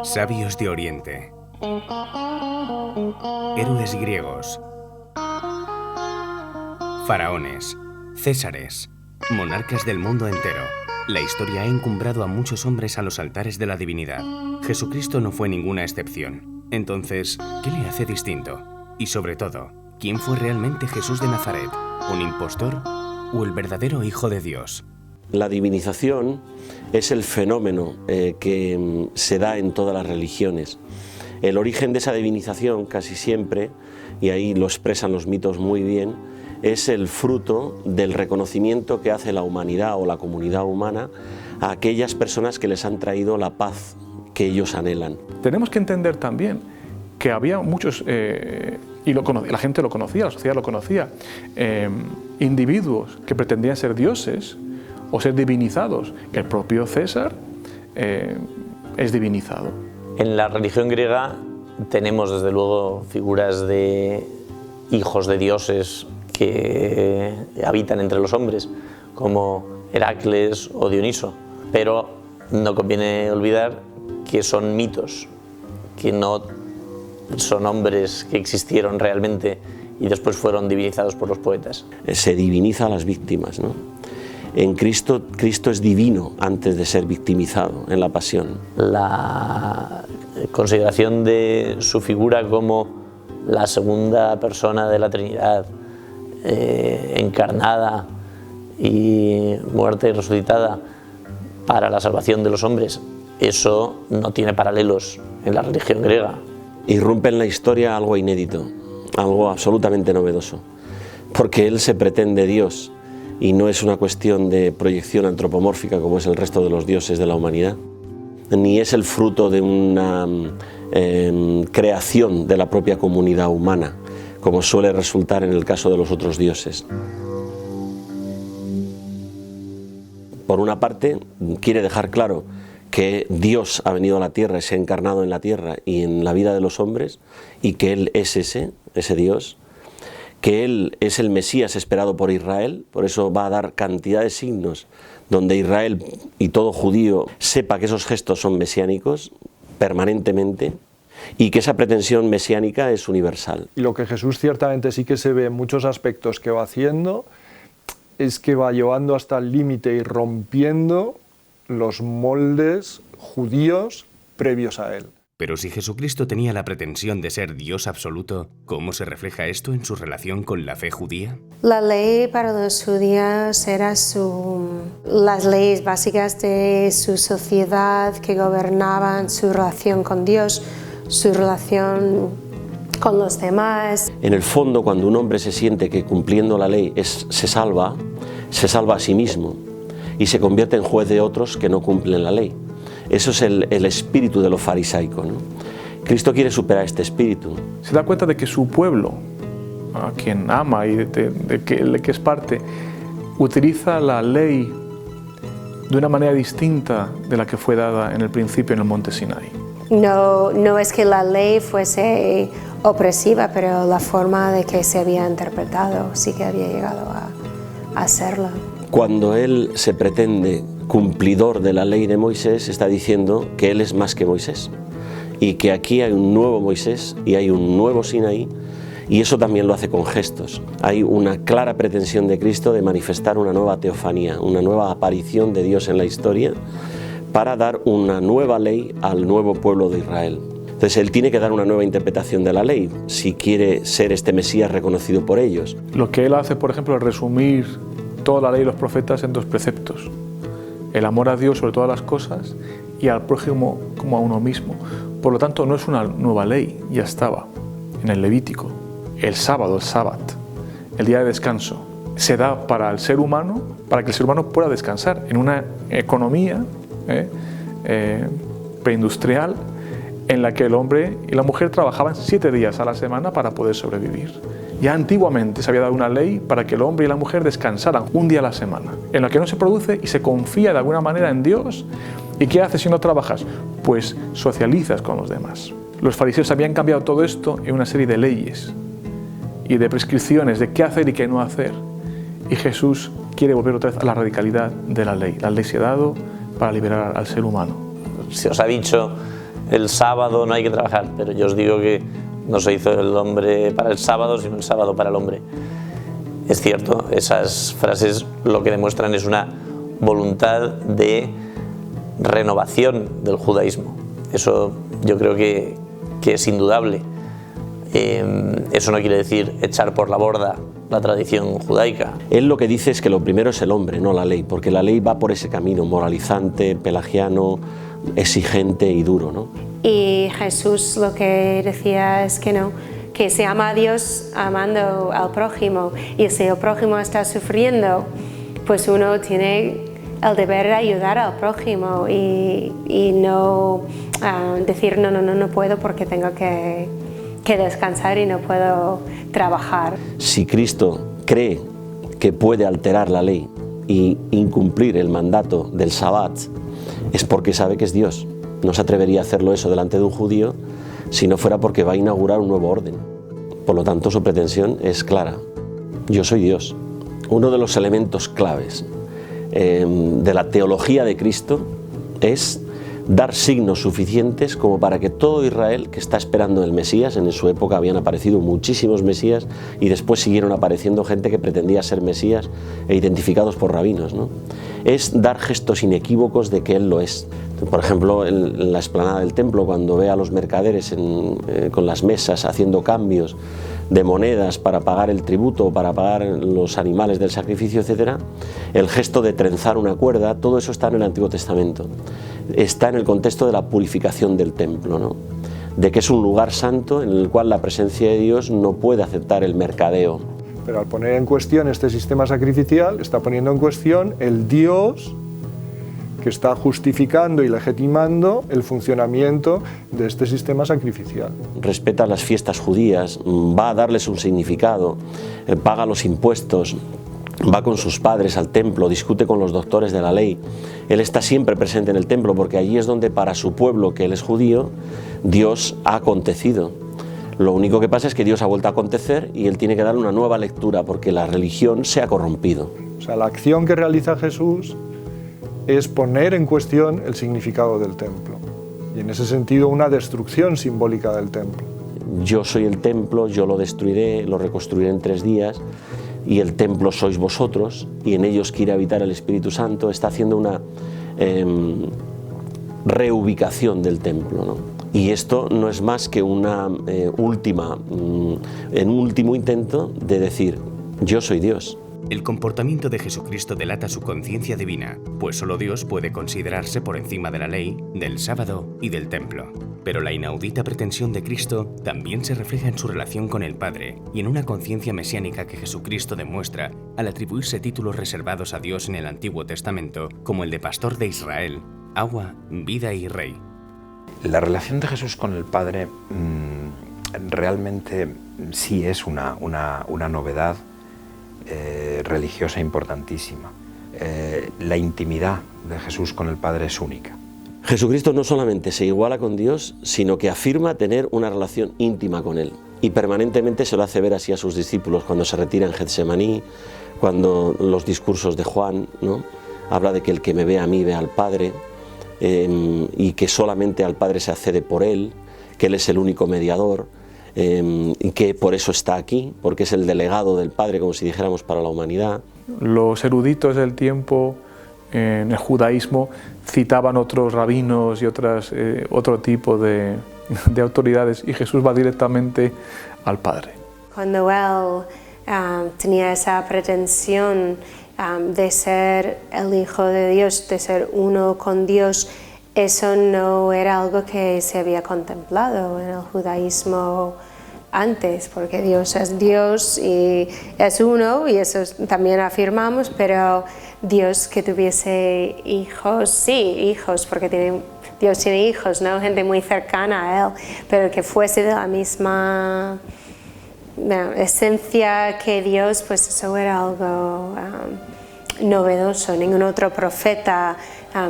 Sabios de Oriente. Héroes griegos. Faraones. Césares. Monarcas del mundo entero. La historia ha encumbrado a muchos hombres a los altares de la divinidad. Jesucristo no fue ninguna excepción. Entonces, ¿qué le hace distinto? Y sobre todo, ¿quién fue realmente Jesús de Nazaret? ¿Un impostor o el verdadero Hijo de Dios? La divinización es el fenómeno que se da en todas las religiones. El origen de esa divinización casi siempre, y ahí lo expresan los mitos muy bien, es el fruto del reconocimiento que hace la humanidad o la comunidad humana a aquellas personas que les han traído la paz que ellos anhelan. Tenemos que entender también que había muchos, y la gente lo conocía, la sociedad lo conocía, individuos que pretendían ser dioses o ser divinizados. El propio César es divinizado. En la religión griega tenemos desde luego figuras de hijos de dioses que habitan entre los hombres, como Heracles o Dioniso, pero no conviene olvidar que son mitos, que no son hombres que existieron realmente y después fueron divinizados por los poetas. Se diviniza a las víctimas, ¿no? En Cristo es divino antes de ser victimizado en la pasión. La consideración de su figura como la segunda persona de la Trinidad, encarnada y muerta y resucitada para la salvación de los hombres, eso no tiene paralelos en la religión griega. Irrumpe en la historia algo inédito, algo absolutamente novedoso, porque Él se pretende Dios y no es una cuestión de proyección antropomórfica como es el resto de los dioses de la humanidad, ni es el fruto de una creación de la propia comunidad humana, como suele resultar en el caso de los otros dioses. Por una parte, quiere dejar claro que Dios ha venido a la tierra y se ha encarnado en la tierra y en la vida de los hombres, y que Él es ese Dios, que Él es el Mesías esperado por Israel, por eso va a dar cantidad de signos donde Israel y todo judío sepa que esos gestos son mesiánicos permanentemente, y que esa pretensión mesiánica es universal. Y lo que Jesús ciertamente sí que se ve en muchos aspectos que va haciendo es que va llevando hasta el límite y rompiendo los moldes judíos previos a él. Pero si Jesucristo tenía la pretensión de ser Dios absoluto, ¿cómo se refleja esto en su relación con la fe judía? La ley para los judíos era las leyes básicas de su sociedad que gobernaban su relación con Dios, su relación con los demás. En el fondo, cuando un hombre se siente que cumpliendo la ley se salva a sí mismo y se convierte en juez de otros que no cumplen la ley. Eso es el espíritu de lo farisaico, ¿no? Cristo quiere superar este espíritu. Se da cuenta de que su pueblo, a quien ama y de que es parte, utiliza la ley de una manera distinta de la que fue dada en el principio en el monte Sinai. No es que la ley fuese opresiva, pero la forma de que se había interpretado sí que había llegado a hacerla. Cuando Él se pretende cumplidor de la ley de Moisés, está diciendo que Él es más que Moisés y que aquí hay un nuevo Moisés y hay un nuevo Sinaí, y eso también lo hace con gestos. Hay una clara pretensión de Cristo de manifestar una nueva teofanía, una nueva aparición de Dios en la historia para dar una nueva ley al nuevo pueblo de Israel. Entonces Él tiene que dar una nueva interpretación de la ley si quiere ser este Mesías reconocido por ellos. Lo que Él hace, por ejemplo, es resumir toda la ley y los profetas en 2 preceptos: el amor a Dios sobre todas las cosas y al prójimo como a uno mismo. Por lo tanto, no es una nueva ley, ya estaba en el Levítico. El sábado, el sábat, el día de descanso, se da para el ser humano, para que el ser humano pueda descansar en una economía preindustrial en la que el hombre y la mujer trabajaban 7 días a la semana para poder sobrevivir. Ya antiguamente se había dado una ley para que el hombre y la mujer descansaran un día a la semana, en la que no se produce y se confía de alguna manera en Dios. ¿Y qué haces si no trabajas? Pues socializas con los demás. Los fariseos habían cambiado todo esto en una serie de leyes y de prescripciones de qué hacer y qué no hacer. Y Jesús quiere volver otra vez a la radicalidad de la ley. La ley se ha dado para liberar al ser humano. se os ha dicho el sábado no hay que trabajar, pero yo os digo que no se hizo el hombre para el sábado, sino el sábado para el hombre. Es cierto, esas frases lo que demuestran es una voluntad de renovación del judaísmo. Eso yo creo que es indudable. Eso no quiere decir echar por la borda la tradición judaica. Él lo que dice es que lo primero es el hombre, no la ley, porque la ley va por ese camino moralizante, pelagiano, exigente y duro, ¿no? Y Jesús lo que decía es que no, que se ama a Dios amando al prójimo, y si el prójimo está sufriendo, pues uno tiene el deber de ayudar al prójimo y no decir no puedo porque tengo que descansar y no puedo trabajar. Si Cristo cree que puede alterar la ley y incumplir el mandato del Sabbat, es porque sabe que es Dios. No se atrevería a hacerlo eso delante de un judío si no fuera porque va a inaugurar un nuevo orden. Por lo tanto, su pretensión es clara. Yo soy Dios. Uno de los elementos claves de la teología de Cristo es dar signos suficientes como para que todo Israel que está esperando el Mesías, en su época habían aparecido muchísimos Mesías y después siguieron apareciendo gente que pretendía ser Mesías e identificados por rabinos, ¿no? Es dar gestos inequívocos de que Él lo es. Por ejemplo, en la explanada del templo, cuando ve a los mercaderes con las mesas haciendo cambios de monedas para pagar el tributo, para pagar los animales del sacrificio, etc., el gesto de trenzar una cuerda, todo eso está en el Antiguo Testamento. Está en el contexto de la purificación del templo, ¿no? De que es un lugar santo en el cual la presencia de Dios no puede aceptar el mercadeo. Pero al poner en cuestión este sistema sacrificial, está poniendo en cuestión el Dios que está justificando y legitimando el funcionamiento de este sistema sacrificial. Respeta las fiestas judías, va a darles un significado, paga los impuestos, va con sus padres al templo, discute con los doctores de la ley. Él está siempre presente en el templo porque allí es donde para su pueblo, que él es judío, Dios ha acontecido. Lo único que pasa es que Dios ha vuelto a acontecer y él tiene que dar una nueva lectura porque la religión se ha corrompido. O sea, la acción que realiza Jesús es poner en cuestión el significado del templo y en ese sentido una destrucción simbólica del templo. Yo soy el templo, yo lo destruiré, lo reconstruiré en 3 días y el templo sois vosotros y en ellos quiere habitar el Espíritu Santo. Está haciendo una reubicación del templo, ¿no? Y esto no es más que una último intento de decir, yo soy Dios. El comportamiento de Jesucristo delata su conciencia divina, pues solo Dios puede considerarse por encima de la ley, del sábado y del templo. Pero la inaudita pretensión de Cristo también se refleja en su relación con el Padre y en una conciencia mesiánica que Jesucristo demuestra al atribuirse títulos reservados a Dios en el Antiguo Testamento, como el de Pastor de Israel, Agua, Vida y Rey. La relación de Jesús con el Padre realmente sí es una novedad religiosa importantísima. La intimidad de Jesús con el Padre es única. Jesucristo no solamente se iguala con Dios, sino que afirma tener una relación íntima con Él. Y permanentemente se lo hace ver así a sus discípulos cuando se retira en Getsemaní, cuando los discursos de Juan, ¿no? Habla de que el que me ve a mí ve al Padre, y que solamente al Padre se accede por Él, que Él es el único mediador, y que por eso está aquí, porque es el delegado del Padre, como si dijéramos, para la humanidad. Los eruditos del tiempo en el judaísmo citaban otros rabinos y otro tipo de autoridades, y Jesús va directamente al Padre. Cuando él tenía esa pretensión de ser el Hijo de Dios, de ser uno con Dios, eso no era algo que se había contemplado en el judaísmo antes, porque Dios es Dios y es uno, y eso también afirmamos, pero Dios que tuviese hijos, sí, hijos, porque Dios tiene hijos, ¿no? Gente muy cercana a Él, pero que fuese de la misma esencia que Dios, pues eso era algo novedoso. Ningún otro profeta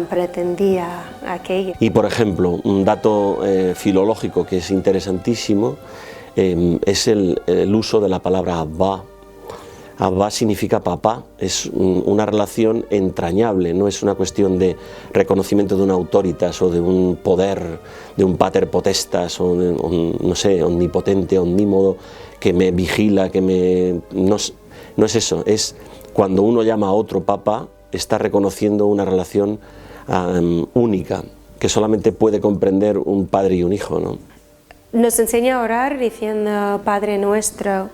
pretendía aquello. Y por ejemplo, un dato filológico que es interesantísimo es el uso de la palabra Abba. Abba significa papá, es una relación entrañable, no es una cuestión de reconocimiento de una autoritas o de un poder, de un pater potestas o no sé, omnipotente, omnímodo, que me vigila, no es eso, es cuando uno llama a otro papá, está reconociendo una relación única, que solamente puede comprender un padre y un hijo, ¿no? Nos enseña a orar diciendo Padre Nuestro,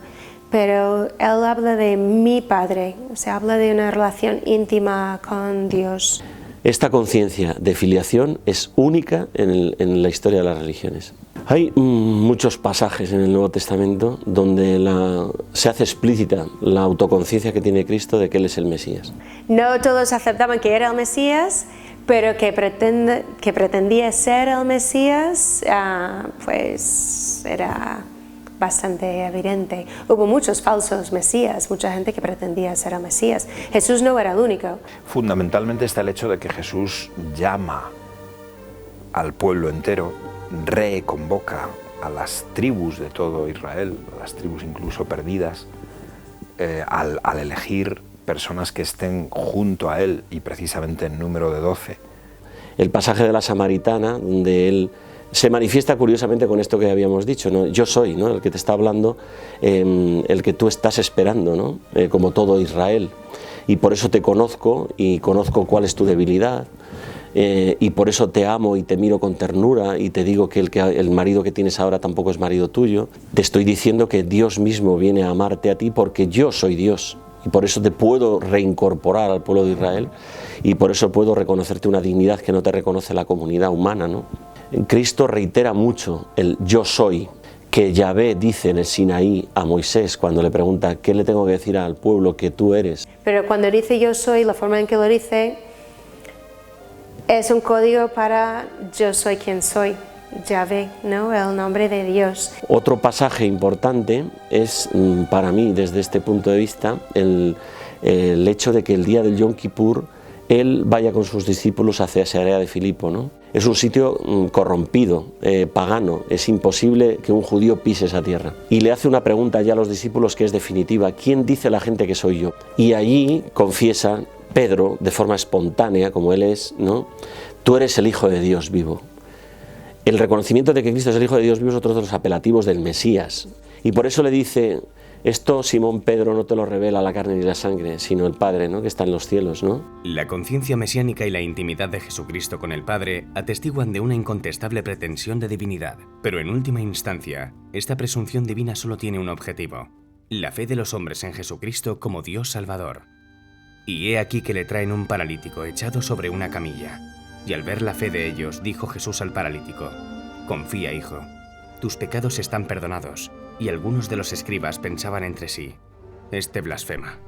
pero él habla de mi Padre, o sea, habla de una relación íntima con Dios. Esta conciencia de filiación es única en la historia de las religiones. Hay muchos pasajes en el Nuevo Testamento donde se hace explícita la autoconciencia que tiene Cristo de que Él es el Mesías. No todos aceptaban que era el Mesías, pero que pretendía ser el Mesías, pues era bastante evidente. Hubo muchos falsos mesías, mucha gente que pretendía ser el Mesías. Jesús no era el único. Fundamentalmente está el hecho de que Jesús llama al pueblo entero, reconvoca a las tribus de todo Israel, a las tribus incluso perdidas, al elegir personas que estén junto a él, y precisamente en número de 12. El pasaje de la Samaritana, donde él se manifiesta curiosamente con esto que habíamos dicho, ¿no? Yo soy, ¿no?, el que te está hablando, el que tú estás esperando, ¿no? Como todo Israel, y por eso te conozco y conozco cuál es tu debilidad, y por eso te amo y te miro con ternura y te digo que el marido que tienes ahora tampoco es marido tuyo. Te estoy diciendo que Dios mismo viene a amarte a ti porque yo soy Dios, y por eso te puedo reincorporar al pueblo de Israel, y por eso puedo reconocerte una dignidad que no te reconoce la comunidad humana, ¿no? Cristo reitera mucho el yo soy, que Yahvé dice en el Sinaí a Moisés cuando le pregunta ¿qué le tengo que decir al pueblo que tú eres? Pero cuando dice yo soy, la forma en que lo dice es un código para yo soy quien soy, Yahvé, ¿no? El nombre de Dios. Otro pasaje importante es, para mí, desde este punto de vista, el hecho de que el día del Yom Kippur él vaya con sus discípulos hacia Cesarea de Filipo, ¿no? Es un sitio corrompido, pagano, es imposible que un judío pise esa tierra. Y le hace una pregunta ya a los discípulos que es definitiva: ¿quién dice la gente que soy yo? Y allí confiesa Pedro, de forma espontánea, como él es, ¿no? Tú eres el Hijo de Dios vivo. El reconocimiento de que Cristo es el Hijo de Dios vivo es otro de los apelativos del Mesías. Y por eso le dice: esto, Simón Pedro, no te lo revela la carne ni la sangre, sino el Padre, ¿no?, que está en los cielos, ¿no? La conciencia mesiánica y la intimidad de Jesucristo con el Padre atestiguan de una incontestable pretensión de divinidad. Pero en última instancia, esta presunción divina solo tiene un objetivo: la fe de los hombres en Jesucristo como Dios Salvador. Y he aquí que le traen un paralítico echado sobre una camilla. Y al ver la fe de ellos, dijo Jesús al paralítico: confía, hijo, tus pecados están perdonados. Y algunos de los escribas pensaban entre sí: este blasfema.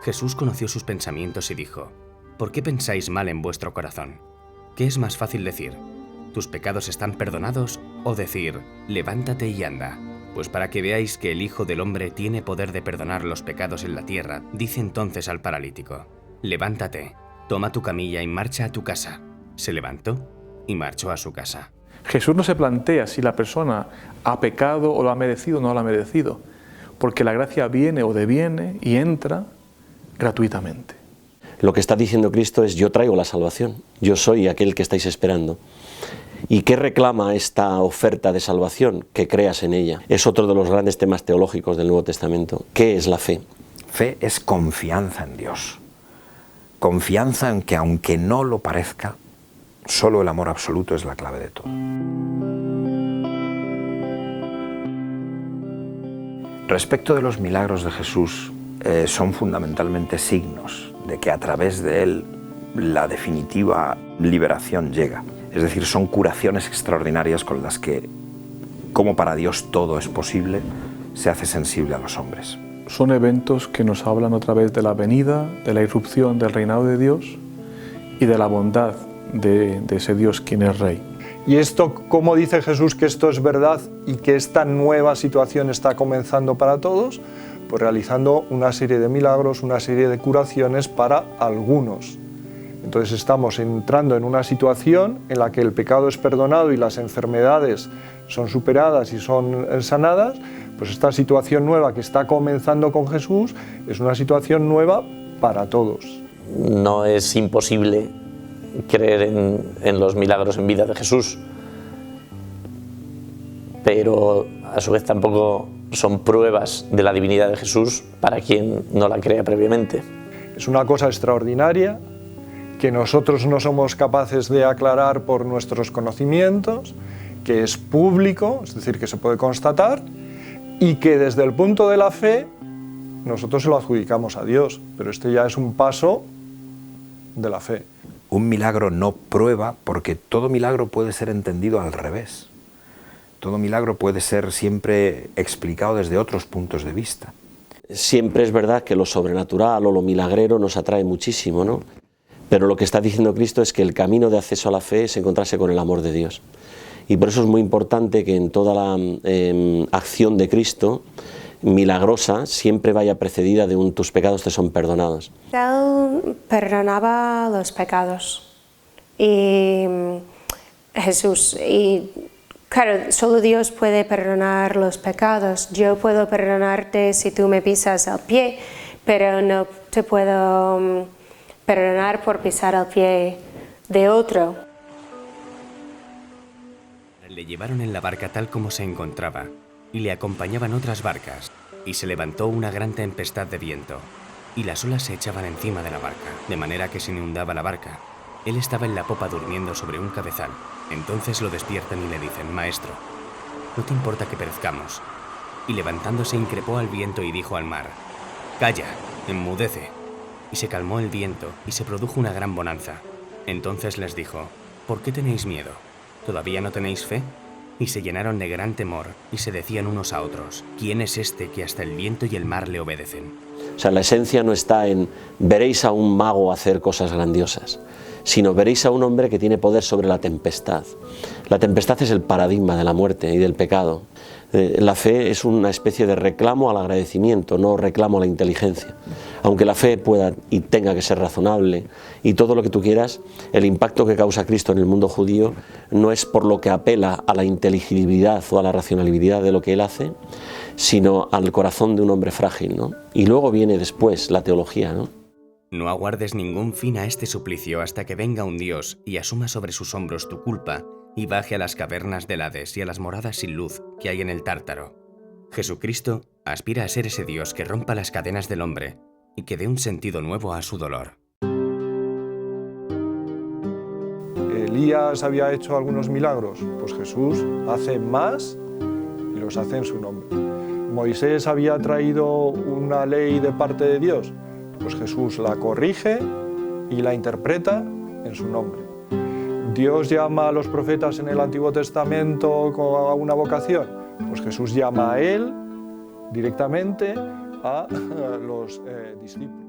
Jesús conoció sus pensamientos y dijo: ¿por qué pensáis mal en vuestro corazón? ¿Qué es más fácil decir? ¿tus pecados están perdonados? O decir: levántate y anda. Pues para que veáis que el Hijo del Hombre tiene poder de perdonar los pecados en la tierra, dice entonces al paralítico: levántate, toma tu camilla y marcha a tu casa. Se levantó y marchó a su casa. Jesús no se plantea si la persona ha pecado o lo ha merecido o no lo ha merecido, porque la gracia viene o deviene y entra gratuitamente. Lo que está diciendo Cristo es: yo traigo la salvación, yo soy aquel que estáis esperando. ¿Y qué reclama esta oferta de salvación? Que creas en ella. Es otro de los grandes temas teológicos del Nuevo Testamento. ¿Qué es la fe? Fe es confianza en Dios. Confianza en que, aunque no lo parezca, solo el amor absoluto es la clave de todo. Respecto de los milagros de Jesús, son fundamentalmente signos de que a través de él la definitiva liberación llega. Es decir, son curaciones extraordinarias con las que, como para Dios todo es posible, se hace sensible a los hombres. Son eventos que nos hablan otra vez de la venida, de la irrupción del reinado de Dios y de la bondad de ese Dios quien es Rey. Y esto, ¿cómo dice Jesús que esto es verdad y que esta nueva situación está comenzando para todos? Pues realizando una serie de milagros, una serie de curaciones para algunos. Entonces estamos entrando en una situación en la que el pecado es perdonado y las enfermedades son superadas y son sanadas Pues esta situación nueva que está comenzando con Jesús es una situación nueva para todos. No es imposible creer en los milagros en vida de Jesús, pero a su vez tampoco son pruebas de la divinidad de Jesús para quien no la crea previamente. Es una cosa extraordinaria que nosotros no somos capaces de aclarar por nuestros conocimientos, que es público, es decir, que se puede constatar, y que desde el punto de la fe nosotros se lo adjudicamos a Dios, pero este ya es un paso de la fe. Un milagro no prueba, porque todo milagro puede ser entendido al revés. Todo milagro puede ser siempre explicado desde otros puntos de vista. Siempre es verdad que lo sobrenatural o lo milagrero nos atrae muchísimo, ¿no? Pero lo que está diciendo Cristo es que el camino de acceso a la fe es encontrarse con el amor de Dios. Y por eso es muy importante que en toda la acción de Cristo milagrosa siempre vaya precedida de un tus pecados te son perdonados. Él perdonaba los pecados y Jesús, y claro, solo Dios puede perdonar los pecados. Yo puedo perdonarte si tú me pisas el pie, pero no te puedo perdonar por pisar el pie de otro. Le llevaron en la barca tal como se encontraba, y le acompañaban otras barcas, y se levantó una gran tempestad de viento, y las olas se echaban encima de la barca, de manera que se inundaba la barca. Él estaba en la popa durmiendo sobre un cabezal. Entonces lo despiertan y le dicen: «Maestro, ¿no te importa que perezcamos?». Y levantándose increpó al viento y dijo al mar: «Calla, enmudece». Y se calmó el viento, y se produjo una gran bonanza. Entonces les dijo: «¿Por qué tenéis miedo? ¿Todavía no tenéis fe?». Y se llenaron de gran temor, y se decían unos a otros: «¿Quién es este que hasta el viento y el mar le obedecen?». O sea, la esencia no está en veréis a un mago hacer cosas grandiosas, sino veréis a un hombre que tiene poder sobre la tempestad. La tempestad es el paradigma de la muerte y del pecado. La fe es una especie de reclamo al agradecimiento, no reclamo a la inteligencia. Aunque la fe pueda y tenga que ser razonable y todo lo que tú quieras, el impacto que causa Cristo en el mundo judío no es por lo que apela a la inteligibilidad o a la racionalidad de lo que Él hace, sino al corazón de un hombre frágil, ¿no? Y luego viene después la teología, ¿no? No aguardes ningún fin a este suplicio hasta que venga un Dios y asuma sobre sus hombros tu culpa y baje a las cavernas del Hades y a las moradas sin luz que hay en el Tártaro. Jesucristo aspira a ser ese Dios que rompa las cadenas del hombre y que dé un sentido nuevo a su dolor. Elías había hecho algunos milagros, pues Jesús hace más y los hace en su nombre. Moisés había traído una ley de parte de Dios, pues Jesús la corrige y la interpreta en su nombre. Dios llama a los profetas en el Antiguo Testamento a una vocación, pues Jesús llama a él directamente a los discípulos.